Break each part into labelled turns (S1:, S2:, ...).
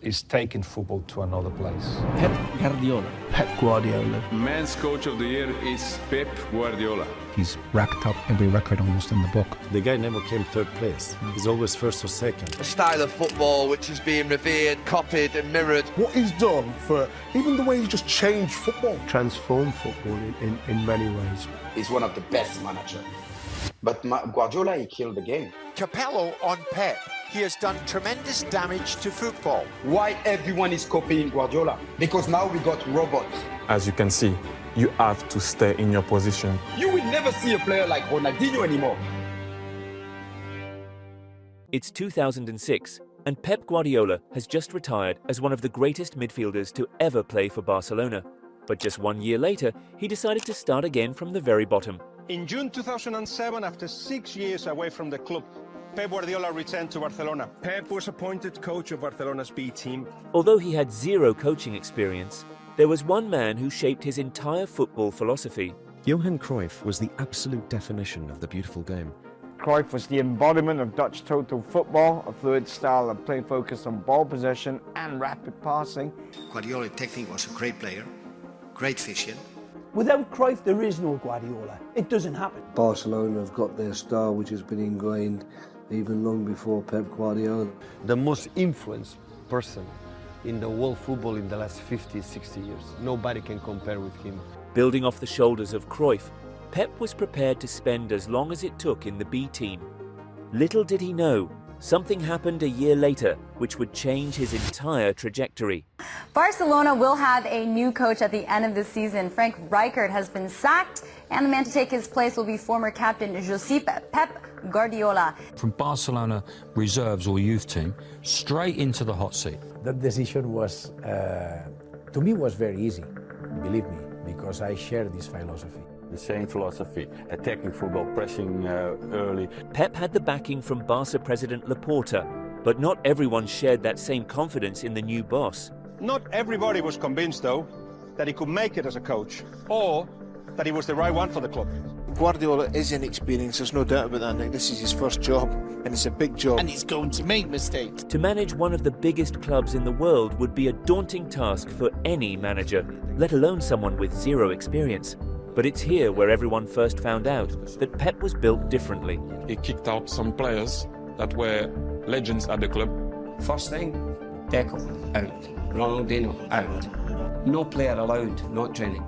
S1: is taking football to another place.
S2: Pep Guardiola.
S3: Pep Guardiola.
S4: Men's coach of the year is Pep Guardiola.
S5: He's racked up every record almost in the book.
S6: The guy never came third place. He's always first or second.
S7: A style of football which is being revered, copied and mirrored.
S8: What he's done for even the way he's just changed football.
S9: Transformed football in many ways.
S10: He's one of the best managers. But Guardiola, he killed the game.
S11: Capello on Pep. He has done tremendous damage to football.
S10: Why everyone is copying Guardiola? Because now we got robots.
S12: As you can see, you have to stay in your position.
S10: You will never see a player like Ronaldinho anymore.
S13: It's 2006, and Pep Guardiola has just retired as one of the greatest midfielders to ever play for Barcelona. But just 1 year later, he decided to start again from the very bottom.
S14: In June 2007, after 6 years away from the club, Pep Guardiola returned to Barcelona. Pep was appointed coach of Barcelona's B team.
S13: Although he had zero coaching experience, there was one man who shaped his entire football philosophy.
S15: Johan Cruyff was the absolute definition of the beautiful game.
S16: Cruyff was the embodiment of Dutch total football, a fluid style of play focused on ball possession and rapid passing.
S17: Guardiola technique was a great player, great vision.
S18: Without Cruyff, there is no Guardiola. It doesn't happen.
S9: Barcelona have got their star, which has been ingrained even long before Pep Guardiola.
S19: The most influenced person in the world football in the last 50, 60 years. Nobody can compare with him.
S13: Building off the shoulders of Cruyff, Pep was prepared to spend as long as it took in the B team. Little did he know, something happened a year later which would change his entire trajectory.
S20: Barcelona will have a new coach at the end of the season. Frank Rijkaard has been sacked, and the man to take his place will be former captain Josep Pep Guardiola.
S4: From Barcelona reserves or youth team, straight into the hot seat.
S3: That decision was, to me, was very easy, believe me, because I share this philosophy.
S13: The same philosophy, attacking football, pressing early. Pep had the backing from Barca president Laporta, but not everyone shared that same confidence in the new boss.
S14: Not everybody was convinced, though, that he could make it as a coach, or that he was the right one for the club.
S2: Guardiola is inexperienced, there's no doubt about that, Nick. This is his first job, and it's a big job.
S11: And he's going to make mistakes.
S13: To manage one of the biggest clubs in the world would be a daunting task for any manager, let alone someone with zero experience. But it's here where everyone first found out that Pep was built differently.
S12: He kicked out some players that were legends at the club.
S17: First thing, Deco out. Ronaldinho out. No player allowed not training.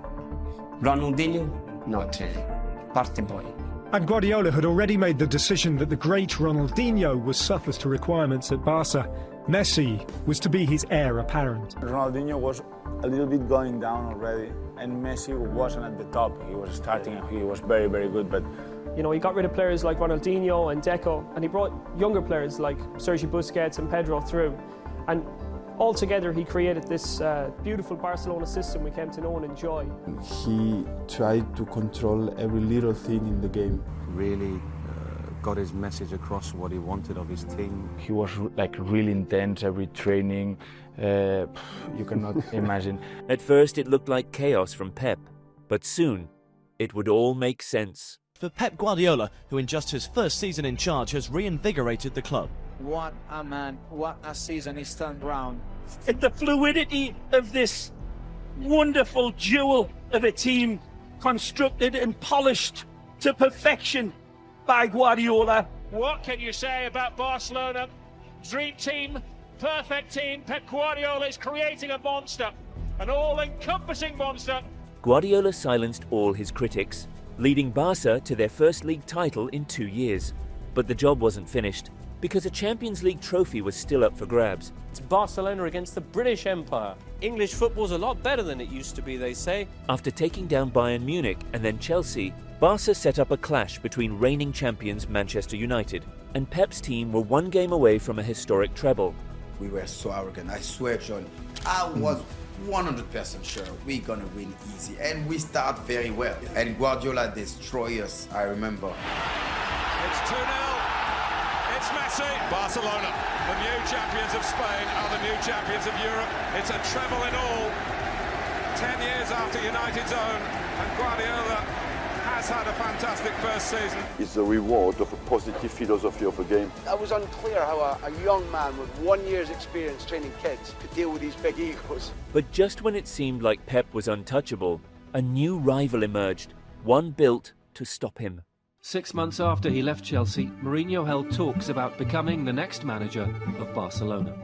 S17: Ronaldinho not training. Party boy.
S18: And Guardiola had already made the decision that the great Ronaldinho was surplus to requirements at Barca. Messi was to be his heir apparent.
S16: Ronaldinho was a little bit going down already, and Messi wasn't at the top. He was starting and he was very, very good, but
S20: you know, he got rid of players like Ronaldinho and Deco, and he brought younger players like Sergi Busquets and Pedro through. And altogether, he created this beautiful Barcelona system we came to know and enjoy.
S16: he tried to control every little thing in the game.
S15: Really got his message across, what he wanted of his team.
S16: He was like really intense every training. You cannot imagine.
S13: At first, it looked like chaos from Pep, but soon it would all make sense.
S2: For Pep Guardiola, who in just his first season in charge has reinvigorated the club.
S8: What a man, what a season he's turned around.
S5: And the fluidity of this wonderful jewel of a team constructed and polished to perfection by Guardiola.
S6: What can you say about Barcelona? Dream team, perfect team. Pep Guardiola is creating a monster, an all-encompassing monster.
S13: Guardiola silenced all his critics, leading Barca to their first league title in 2 years. But the job wasn't finished, because a Champions League trophy was still up for grabs.
S10: It's Barcelona against the British Empire. English football's a lot better than it used to be, they say.
S13: After taking down Bayern Munich and then Chelsea, Barca set up a clash between reigning champions Manchester United, and Pep's team were one game away from a historic treble.
S10: We were so arrogant, I swear, John. I was 100% sure we're gonna win easy, and we start very well. And Guardiola destroyed us, I remember.
S4: It's 2-0. It's Messi. Barcelona, the new champions of Spain, are the new champions of Europe. It's a treble in all. 10 years after United's own, and Guardiola has has had a fantastic first season.
S21: It's the reward of a positive philosophy of a game.
S22: It was unclear how a young man with 1 year's experience training kids could deal with these big egos.
S13: But just when it seemed like Pep was untouchable, a new rival emerged, one built to stop him.
S23: 6 months after he left Chelsea, Mourinho held talks about becoming the next manager of Barcelona.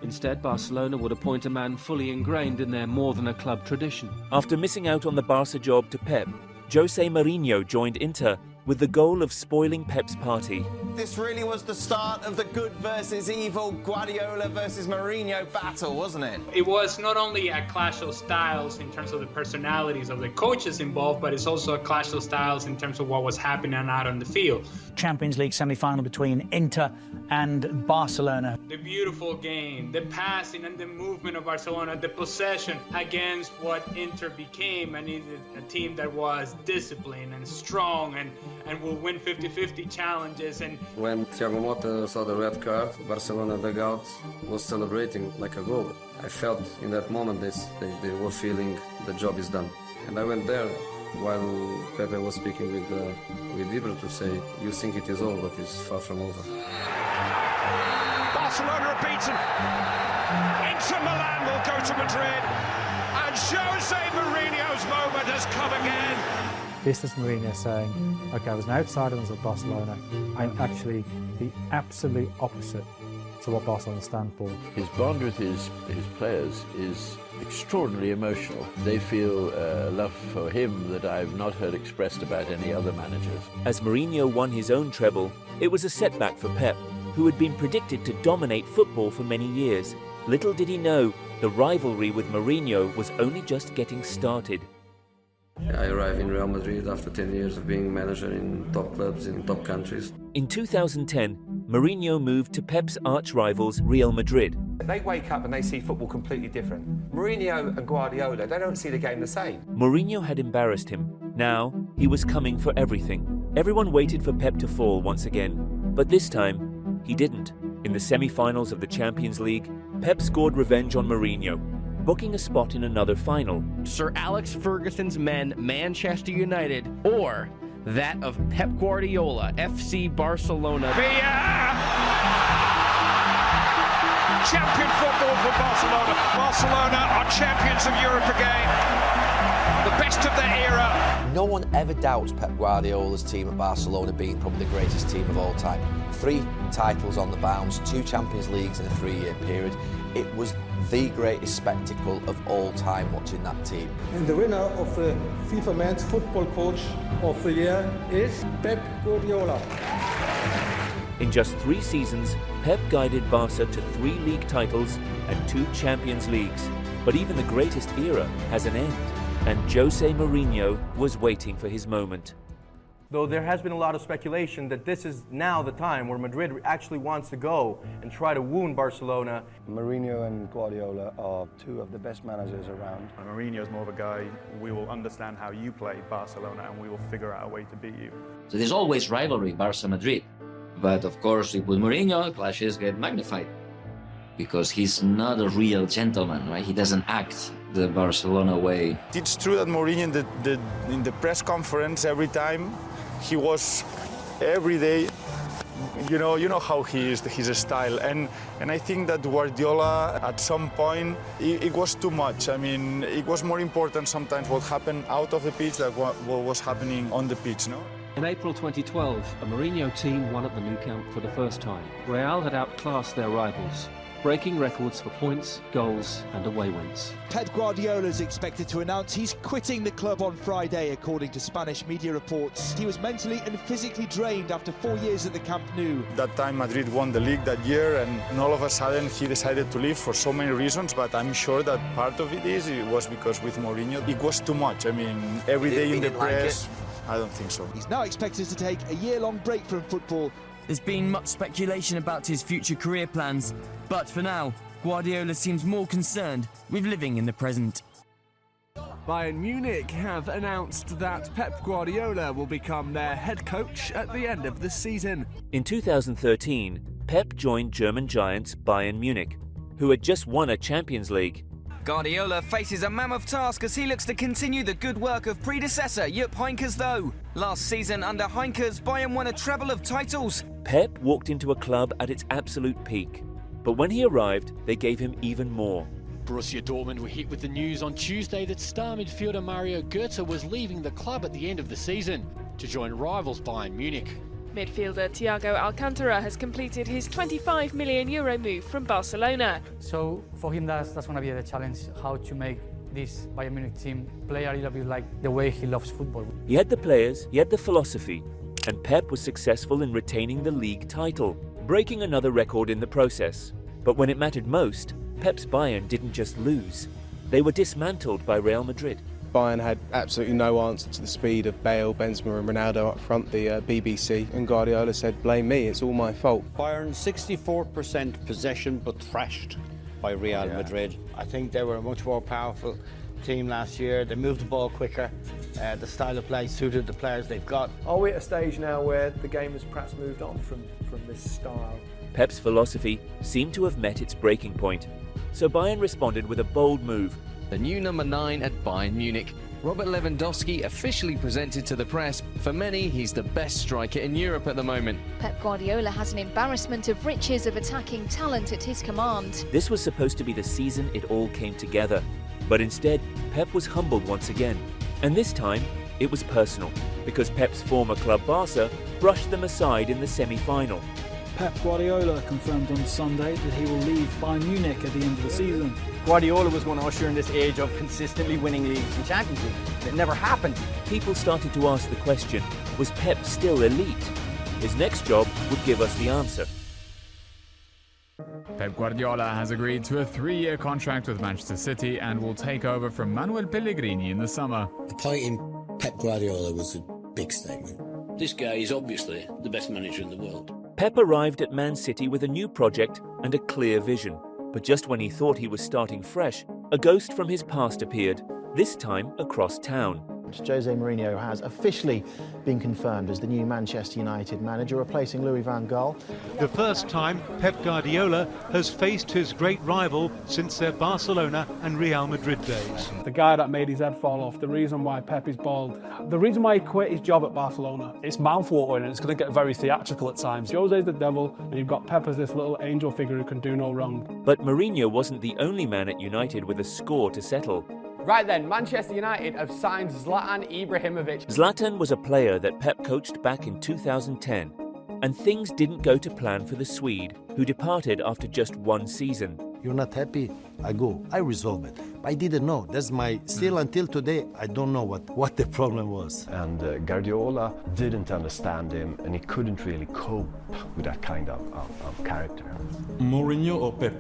S23: Instead, Barcelona would appoint a man fully ingrained in their more-than-a-club tradition.
S13: After missing out on the Barca job to Pep, Jose Mourinho joined Inter with the goal of spoiling Pep's party.
S24: This really was the start of the good versus evil Guardiola versus Mourinho battle, wasn't it?
S25: It was not only a clash of styles in terms of the personalities of the coaches involved, but it's also a clash of styles in terms of what was happening out on the field.
S26: Champions League semi-final between Inter and Barcelona.
S25: The beautiful game, the passing and the movement of Barcelona, the possession against what Inter became, and a team that was disciplined and strong and will win 50-50 challenges. And
S27: when Thiago Motta saw the red card, Barcelona dugout was celebrating like a goal. I felt in that moment they were feeling the job is done. And I went there while Pepe was speaking with Ibra to say, you think it is over, but it's far from over.
S6: Barcelona are beaten. Inter Milan will go to Madrid. And Jose Mourinho's moment has come again.
S28: This is Mourinho saying, okay, I was an outsider at Barcelona. I'm actually the absolute opposite to what Barcelona stand for.
S29: His bond with his players is extraordinarily emotional. They feel love for him that I've not heard expressed about any other managers.
S13: As Mourinho won his own treble, it was a setback for Pep, who had been predicted to dominate football for many years. Little did he know, the rivalry with Mourinho was only just getting started.
S27: I arrived in Real Madrid after 10 years of being manager in top clubs in top countries.
S13: In 2010, Mourinho moved to Pep's arch-rivals Real Madrid.
S30: They wake up and they see football completely different. Mourinho and Guardiola, they don't see the game the same.
S13: Mourinho had embarrassed him. Now, he was coming for everything. Everyone waited for Pep to fall once again. But this time, he didn't. In the semi-finals of the Champions League, Pep scored revenge on Mourinho, booking a spot in another final.
S31: Sir Alex Ferguson's men, Manchester United, or that of Pep Guardiola, FC Barcelona.
S6: Champion football for Barcelona. Barcelona are champions of Europe again. The best of their era.
S7: No one ever doubts Pep Guardiola's team at Barcelona being probably the greatest team of all time. 3 titles on the bounce, 2 Champions Leagues in a 3-year period. It was the greatest spectacle of all time watching that team.
S32: And the winner of the FIFA Men's Football Coach of the Year is Pep Guardiola.
S13: In just 3 seasons, Pep guided Barca to 3 league titles and 2 Champions Leagues. But even the greatest era has an end, and Jose Mourinho was waiting for his moment.
S33: Though there has been a lot of speculation that this is now the time where Madrid actually wants to go and try to wound Barcelona.
S34: Mourinho and Guardiola are 2 of the best managers around.
S35: Mourinho's more of a guy, we will understand how you play Barcelona and we will figure out a way to beat you.
S36: So there's always rivalry, Barca-Madrid. But of course, with Mourinho, clashes get magnified. Because he's not a real gentleman, right? He doesn't act the Barcelona way.
S37: It's true that Mourinho in the press conference every time, he was every day, you know how he is, his style. And I think that Guardiola, at some point, it was too much. I mean, it was more important sometimes what happened out of the pitch than what was happening on the pitch, no?
S23: In April 2012, a Mourinho team won at the Nou Camp for the first time. Real had outclassed their rivals, breaking records for points, goals and away wins.
S38: Pep Guardiola is expected to announce he's quitting the club on Friday, according to Spanish media reports. He was mentally and physically drained after 4 years at the Camp Nou.
S37: That time Madrid won the league that year, and all of a sudden he decided to leave for so many reasons, but I'm sure that part of it was because with Mourinho it was too much. I mean, every day in the press, I don't think so.
S38: He's now expected to take a year-long break from football.
S39: There's been much speculation about his future career plans, but for now, Guardiola seems more concerned with living in the present.
S40: Bayern Munich have announced that Pep Guardiola will become their head coach at the end of the season.
S13: In 2013, Pep joined German giants Bayern Munich, who had just won a Champions League.
S39: Guardiola faces a mammoth task as he looks to continue the good work of predecessor Jupp Heynckes though. Last season under Heynckes, Bayern won a treble of titles.
S13: Pep walked into a club at its absolute peak, but when he arrived, they gave him even more.
S1: Borussia Dortmund were hit with the news on Tuesday that star midfielder Mario Götze was leaving the club at the end of the season to join rivals Bayern Munich.
S2: Midfielder Thiago Alcantara has completed his €25 million move from Barcelona.
S26: So for him, that's going to be the challenge, how to make this Bayern Munich team play a little bit like the way he loves football.
S13: He had the players, he had the philosophy, and Pep was successful in retaining the league title, breaking another record in the process. But when it mattered most, Pep's Bayern didn't just lose. They were dismantled by Real Madrid.
S3: Bayern had absolutely no answer to the speed of Bale, Benzema and Ronaldo up front, the BBC, and Guardiola said, blame me, it's all my fault.
S4: Bayern 64% possession but thrashed by Real Madrid. I think they were a much more powerful team last year. They moved the ball quicker. The style of play suited the players they've got.
S5: Are we at a stage now where the game has perhaps moved on from this style?
S13: Pep's philosophy seemed to have met its breaking point, so Bayern responded with a bold move.
S8: The new number 9 at Bayern Munich. Robert Lewandowski officially presented to the press. For many, he's the best striker in Europe at the moment.
S9: Pep Guardiola has an embarrassment of riches of attacking talent at his command.
S13: This was supposed to be the season it all came together, but instead, Pep was humbled once again. And this time, it was personal, because Pep's former club Barca brushed them aside in the semi-final.
S10: Pep Guardiola confirmed on Sunday that he will leave Bayern Munich at the end of the season.
S11: Guardiola was going to usher in this age of consistently winning leagues and Champions League. It never happened.
S13: People started to ask the question, was Pep still elite? His next job would give us the answer.
S12: Pep Guardiola has agreed to a 3-year contract with Manchester City and will take over from Manuel Pellegrini in the summer.
S14: Appointing Pep Guardiola was a big statement.
S15: This guy is obviously the best manager in the world.
S13: Pep arrived at Man City with a new project and a clear vision. But just when he thought he was starting fresh, a ghost from his past appeared, this time across town.
S16: Jose Mourinho has officially been confirmed as the new Manchester United manager, replacing Louis van Gaal.
S17: The first time Pep Guardiola has faced his great rival since their Barcelona and Real Madrid days.
S18: The guy that made his head fall off, the reason why Pep is bald, the reason why he quit his job at Barcelona.
S19: It's mouthwatering and it's going to get very theatrical at times.
S18: Jose's the devil and you've got Pep as this little angel figure who can do no wrong.
S13: But Mourinho wasn't the only man at United with a score to settle.
S20: Right then, Manchester United have signed Zlatan Ibrahimovic.
S13: Zlatan was a player that Pep coached back in 2010, and things didn't go to plan for the Swede, who departed after just one season.
S34: You're not happy? I go. I resolve it. I didn't know. That's my... Still until today, I don't know what the problem was.
S21: And Guardiola didn't understand him, and he couldn't really cope with that kind of character.
S32: Mourinho or Pep?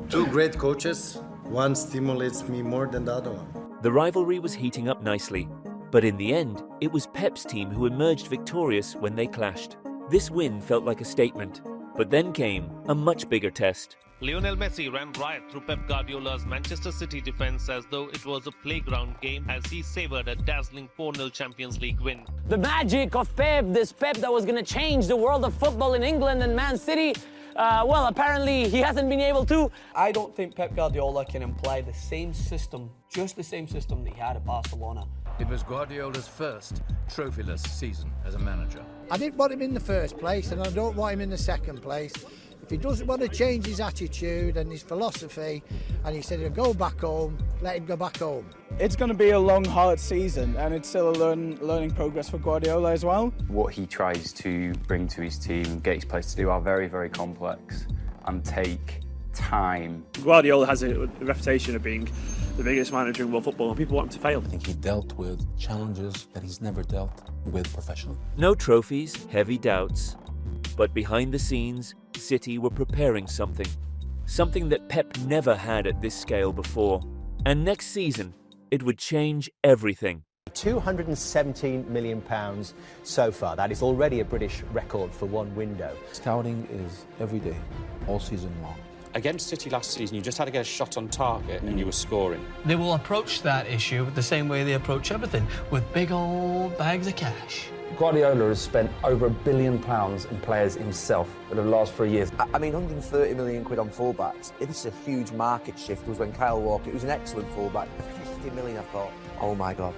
S34: Two great coaches. One stimulates me more than the other one.
S13: The rivalry was heating up nicely, but in the end, it was Pep's team who emerged victorious when they clashed. This win felt like a statement, but then came a much bigger test.
S22: Lionel Messi ran riot through Pep Guardiola's Manchester City defense as though it was a playground game as he savored a dazzling 4-0 Champions League win.
S24: The magic of Pep, this Pep that was going to change the world of football in England and Man City, well, apparently he hasn't been able to.
S41: I don't think Pep Guardiola can imply the same system, just the same system that he had at Barcelona.
S42: It was Guardiola's first trophyless season as a manager.
S43: I didn't want him in the first place and I don't want him in the second place. If he doesn't want to change his attitude and his philosophy, and he said he'll go back home, let him go back home.
S44: It's going to be a long, hard season, and it's still a learning progress for Guardiola as well.
S45: What he tries to bring to his team, get his players to do, are very, very complex and take time.
S19: Guardiola has a reputation of being the biggest manager in world football, and people want him to fail.
S46: I think he dealt with challenges that he's never dealt with professionally.
S13: No trophies, heavy doubts, but behind the scenes, City were preparing something that Pep never had at this scale before. And next season, it would change everything.
S47: £217 million so far. That is already a British record for one window.
S46: Scouting is every day, all season long.
S48: Against City last season, you just had to get a shot on target and you were scoring.
S24: They will approach that issue the same way they approach everything, with big old bags of cash.
S46: Guardiola has spent over £1 billion in players himself over the last 3 years.
S1: I mean, 130 million quid on fullbacks. It's a huge market shift. It was when Kyle Walker, it was an excellent fullback. 50 million, I thought, oh my God,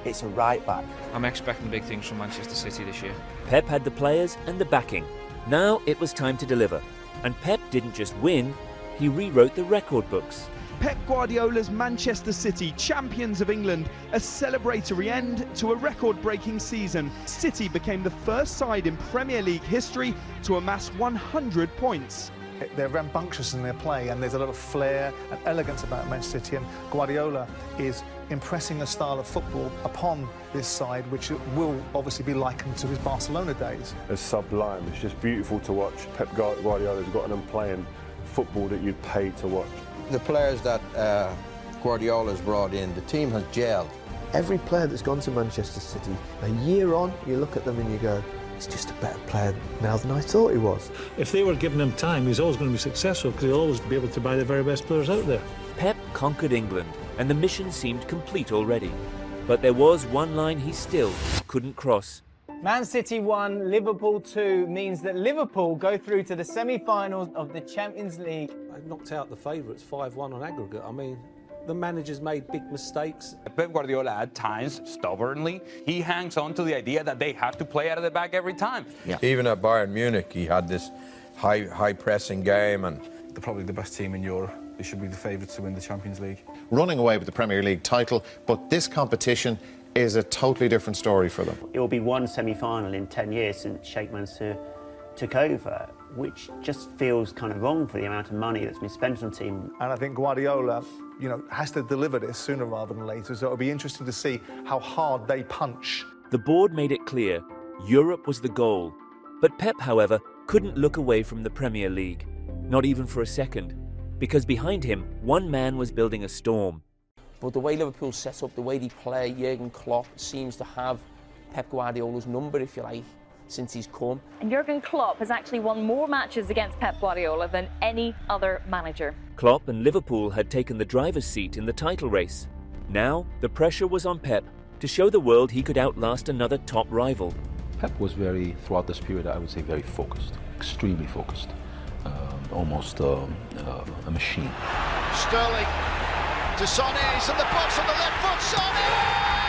S1: it's a right back.
S2: I'm expecting big things from Manchester City this year.
S13: Pep had the players and the backing. Now it was time to deliver. And Pep didn't just win, he rewrote the record books.
S3: Pep Guardiola's Manchester City, champions of England, a celebratory end to a record-breaking season. City became the first side in Premier League history to amass 100 points.
S4: They're rambunctious in their play, and there's a lot of flair and elegance about Manchester City, and Guardiola is impressing a style of football upon this side which will obviously be likened to his Barcelona days.
S5: It's sublime. It's just beautiful to watch. Pep Guardiola's got them playing football that you'd pay to watch.
S6: The players that Guardiola's brought in, the team has gelled.
S7: Every player that's gone to Manchester City, a year on, you look at them and you go, he's just a better player now than I thought he was.
S8: If they were giving him time, he's always going to be successful because he'll always be able to buy the very best players out there.
S13: Pep conquered England, and the mission seemed complete already. But there was one line he still couldn't cross.
S24: Man City 1, Liverpool 2 means that Liverpool go through to the semi-finals of the Champions League.
S42: They knocked out the favourites 5-1 on aggregate. I mean, the managers made big mistakes.
S9: Pep Guardiola at times, stubbornly, he hangs on to the idea that they have to play out of the back every time.
S6: Yeah. Even at Bayern Munich, he had this high pressing game, and
S10: they're probably the best team in Europe. They should be the favourites to win the Champions League.
S11: Running away with the Premier League title, but this competition is a totally different story for them.
S12: It will be one semi-final in 10 years since Sheikh Mansour took over, which just feels kind of wrong for the amount of money that's been spent on the team.
S4: And I think Guardiola, has to deliver this sooner rather than later, so it'll be interesting to see how hard they punch.
S13: The board made it clear Europe was the goal. But Pep, however, couldn't look away from the Premier League, not even for a second, because behind him, one man was building a storm.
S41: But the way Liverpool set up, the way they play, Jurgen Klopp seems to have Pep Guardiola's number, if you like, since he's come.
S14: And Jurgen Klopp has actually won more matches against Pep Guardiola than any other manager.
S13: Klopp and Liverpool had taken the driver's seat in the title race. Now, the pressure was on Pep to show the world he could outlast another top rival.
S46: Pep was throughout this period, I would say, very focused, extremely focused, almost a machine.
S23: Sterling to Sonny, he's in the box on the left foot, Sonny!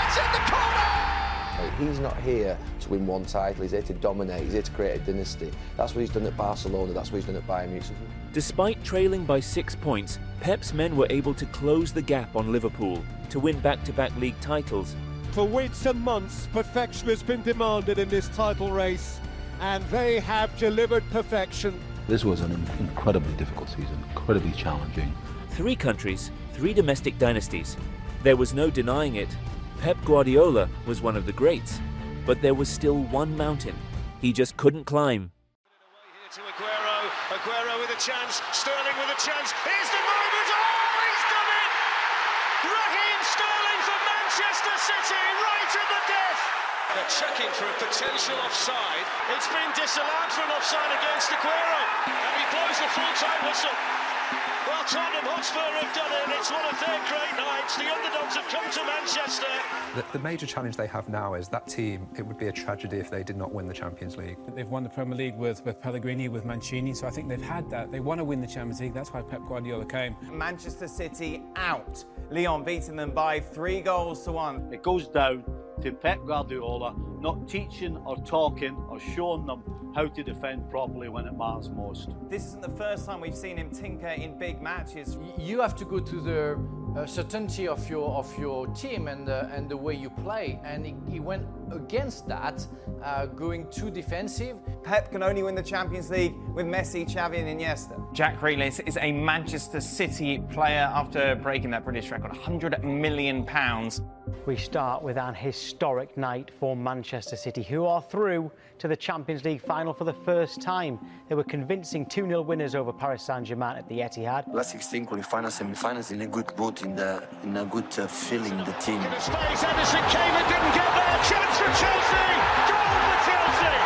S23: It's in the corner!
S6: he's not here to win one title, he's here to dominate, he's here to create a dynasty. That's what he's done at Barcelona, that's what he's done at Bayern Munich.
S13: Despite trailing by 6 points, Pep's men were able to close the gap on Liverpool to win back-to-back league titles.
S25: For weeks and months, perfection has been demanded in this title race, and they have delivered perfection.
S46: This was an incredibly difficult season, incredibly challenging.
S13: 3 countries, 3 domestic dynasties. There was no denying it. Pep Guardiola was one of the greats, but there was still one mountain he just couldn't climb.
S26: To Aguero with a chance, Sterling with a chance, here's the moment, oh, he's done it! Raheem Sterling for Manchester City, right at the death! They're checking for a potential offside. It's been disallowed for an offside against Aguero, and he blows the full-time whistle. Well, Tottenham Hotspur have done it. It's one of their great nights. The underdogs have come to Manchester.
S27: The major challenge they have now is that team, it would be a tragedy if they did not win the Champions League.
S28: They've won the Premier League with Pellegrini, with Mancini, so I think they've had that. They want to win the Champions League. That's why Pep Guardiola came.
S24: Manchester City out. Lyon beating them by 3-1.
S29: It goes down to Pep Guardiola not teaching or talking or showing them how to defend properly when it matters most.
S24: This isn't the first time we've seen him tinker in big matches.
S43: You have to go to the certainty of your team and the way you play, and he went against that, going too defensive.
S24: Pep can only win the Champions League with Messi, Xavi and Iniesta. Jack Grealish is a Manchester City player after breaking that British record, £100 million. We start with an historic night for Manchester City, who are through to the Champions League final for the first time. They were convincing 2-0 winners over Paris Saint-Germain at the Etihad.
S30: Last 16 qualifiers, semi-finals in a good mood, in a good feeling, the team.
S26: Space, Anderson came and didn't get there. Chance for Chelsea. Goal for Chelsea.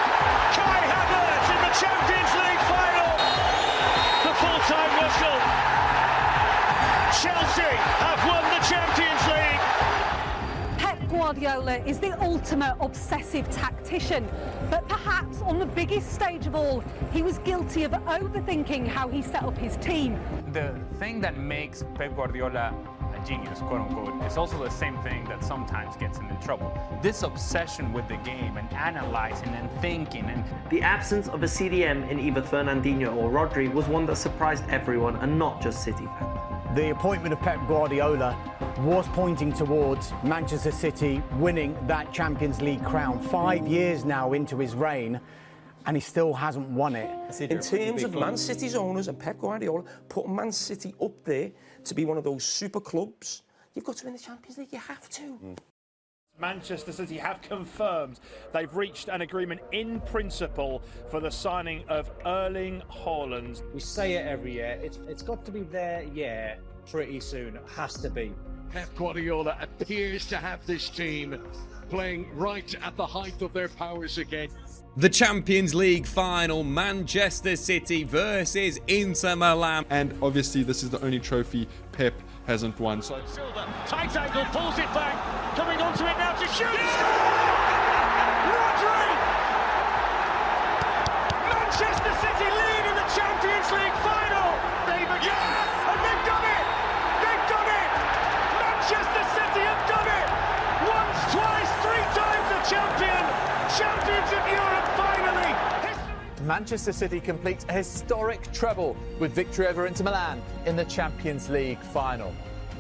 S26: Kai Havertz in the Champions League final. The full-time whistle. Chelsea have won the Champions League.
S14: Pep
S1: Guardiola is the ultimate obsessive tactician, but perhaps on the biggest stage of all, he was guilty of overthinking how he set up his team.
S9: The thing that makes Pep Guardiola a genius, quote unquote, is also the same thing that sometimes gets him in trouble. This obsession with the game and analyzing and thinking and...
S2: The absence of a CDM in either Fernandinho or Rodri was one that surprised everyone and not just City fans.
S3: The appointment of Pep Guardiola was pointing towards Manchester City winning that Champions League crown. 5 years now into his reign, and he still hasn't won it.
S41: In terms of Man City's owners and Pep Guardiola putting Man City up there to be one of those super clubs, you've got to win the Champions League, you have to.
S5: Manchester City have confirmed they've reached an agreement in principle for the signing of Erling Haaland.
S7: We say it every year, it's got to be there, yeah, pretty soon, it has to be.
S25: Pep Guardiola appears to have this team playing right at the height of their powers again.
S8: The Champions League final, Manchester City versus Inter Milan.
S15: And obviously this is the only trophy Pep hasn't won. So
S26: Silva, tight angle, pulls it back, coming onto it now to shoot! Rodri! Manchester City lead in the Champions League final! David, yes! And they've done it! They've done it! Manchester City have done it! Once, twice, three times the champion! Champions of Europe finally!
S16: Manchester City completes a historic treble with victory over Inter Milan in the Champions League final.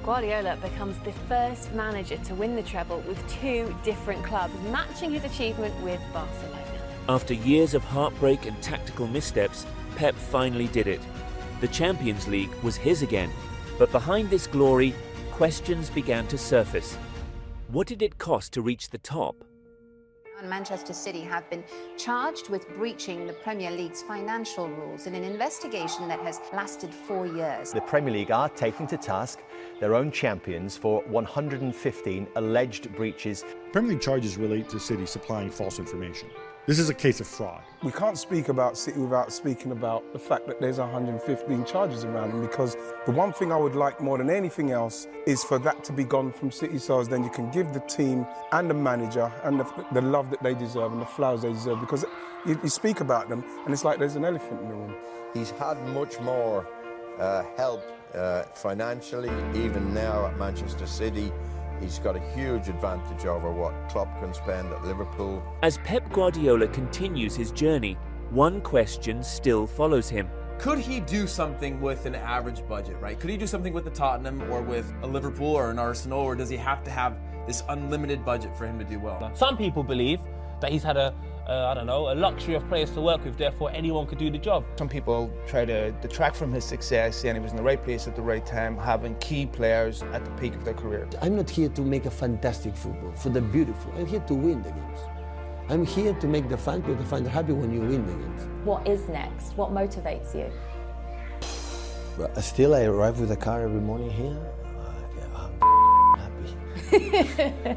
S14: Guardiola becomes the first manager to win the treble with two different clubs, matching his achievement with Barcelona.
S13: After years of heartbreak and tactical missteps, Pep finally did it. The Champions League was his again, but behind this glory, questions began to surface. What did it cost to reach the top?
S17: Manchester City have been charged with breaching the Premier League's financial rules in an investigation that has lasted 4 years.
S18: The Premier League are taking to task their own champions for 115 alleged breaches.
S19: Premier League charges relate to City supplying false information. This is a case of fraud.
S20: We can't speak about City without speaking about the fact that there's 115 charges around them, because the one thing I would like more than anything else is for that to be gone from City, so as then you can give the team and the manager and the love that they deserve and the flowers they deserve, because you speak about them and it's like there's an elephant in the room.
S21: He's had much more help financially, even now at Manchester City. He's got a huge advantage over what Klopp can spend at Liverpool.
S13: As Pep Guardiola continues his journey, one question still follows him.
S22: Could he do something with an average budget, right? Could he do something with a Tottenham or with a Liverpool or an Arsenal, or does he have to have this unlimited budget for him to do well?
S31: Some people believe that he's had a luxury of players to work with, therefore anyone could do the job.
S32: Some people try to detract from his success, saying he was in the right place at the right time, having key players at the peak of their career.
S33: I'm not here to make a fantastic football, for the beautiful. I'm here to win the games. I'm here to make the fans happy when you win the games.
S14: What is next? What motivates you?
S33: But still, I arrive with a car every morning here. I'm happy.